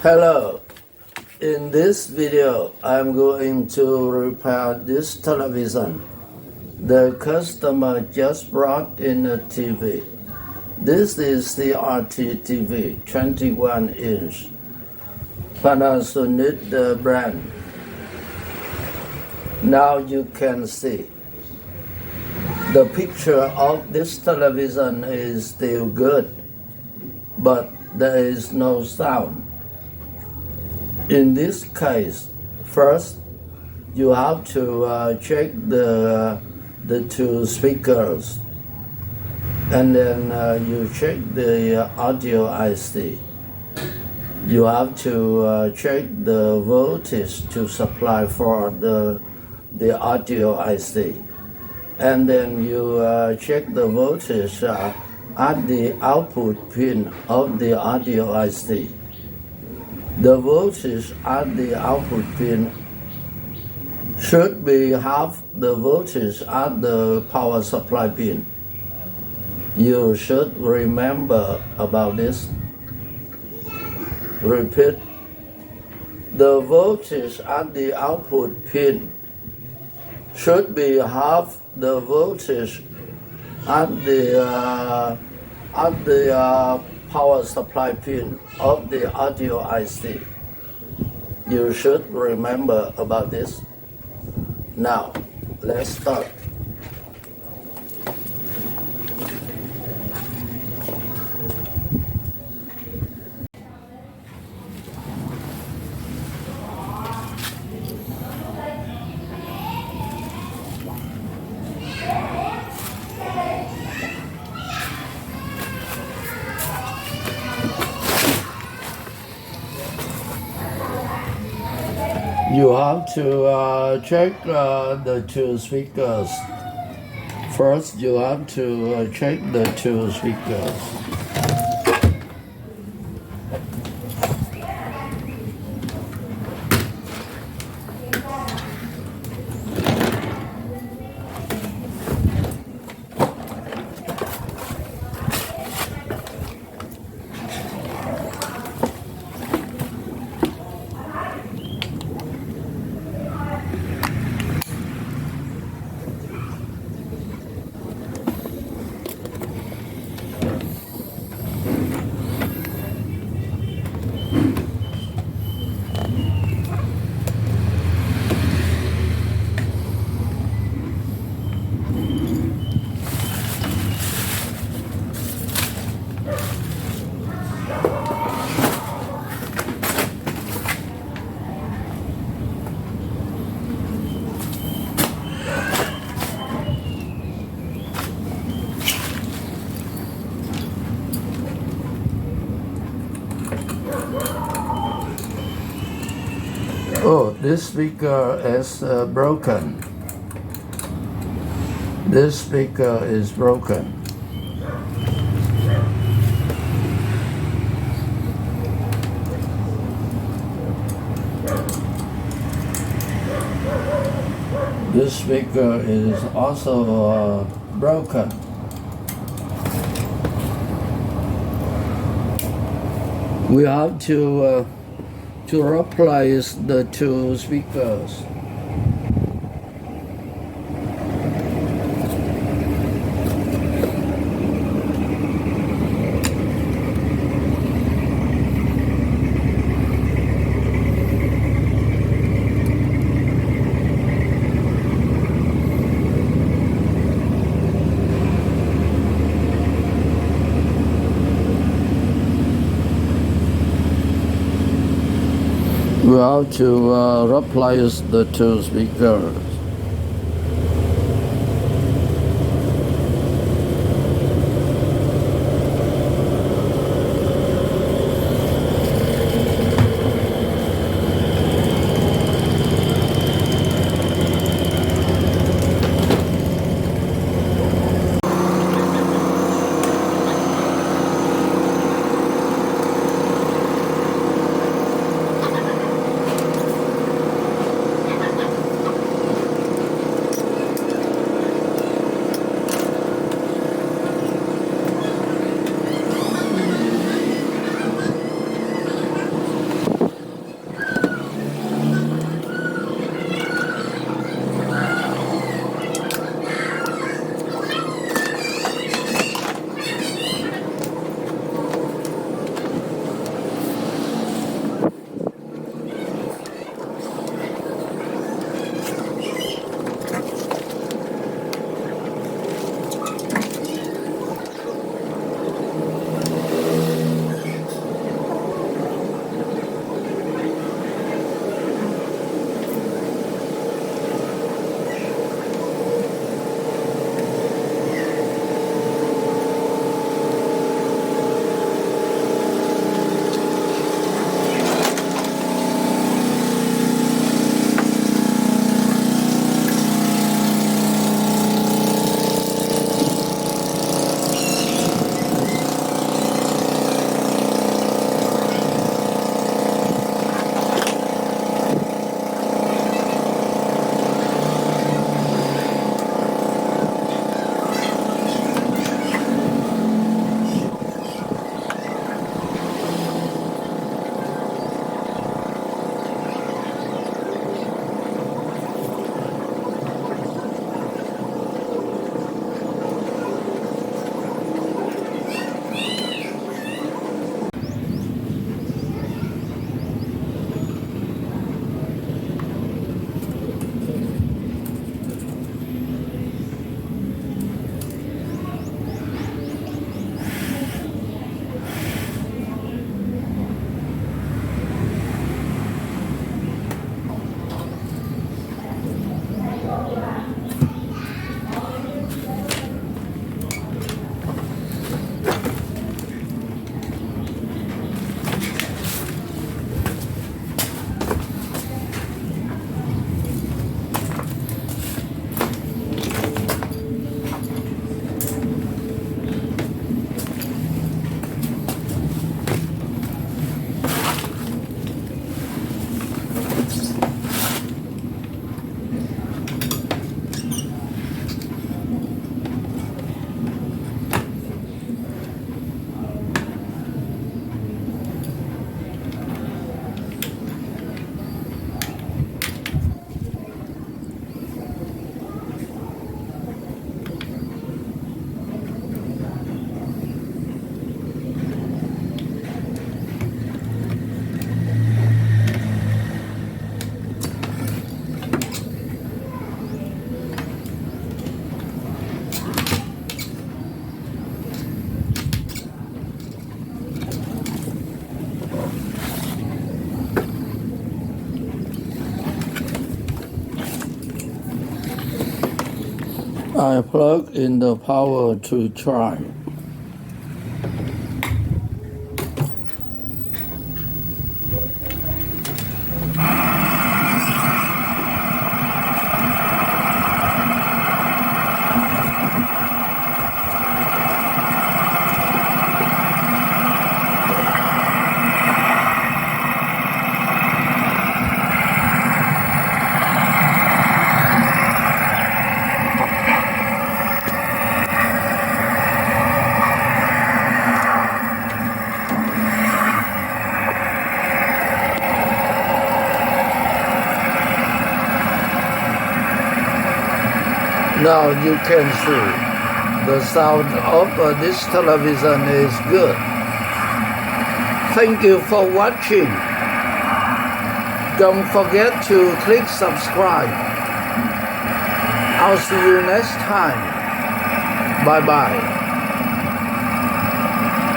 Hello, in this video I'm going to repair this television. The customer just brought in a TV. This is the RT TV, 21 inch, Panasonic brand. Now you can see the picture of this television is still good, but there is no sound. In this case, first you have to check the two speakers, and then you check the audio IC. You have to check the voltage to supply for the audio IC, and then you check the voltage at the output pin of the audio IC. The voltage at the output pin should be half the voltage at the power supply pin. You should remember about this. Repeat. The voltage at the output pin should be half the voltage at the power supply pin of the audio IC. You should remember about this. Now, let's start. You have to check the two speakers. First, you have to check the two speakers. Oh, this speaker is broken. This speaker is broken. This speaker is also broken. We have to replace the two speakers. We have to replace the two speakers. I plug in the power to try. Now you can see the sound of this television is good. Thank you for watching. Don't forget to click subscribe. I'll see you next time. Bye bye.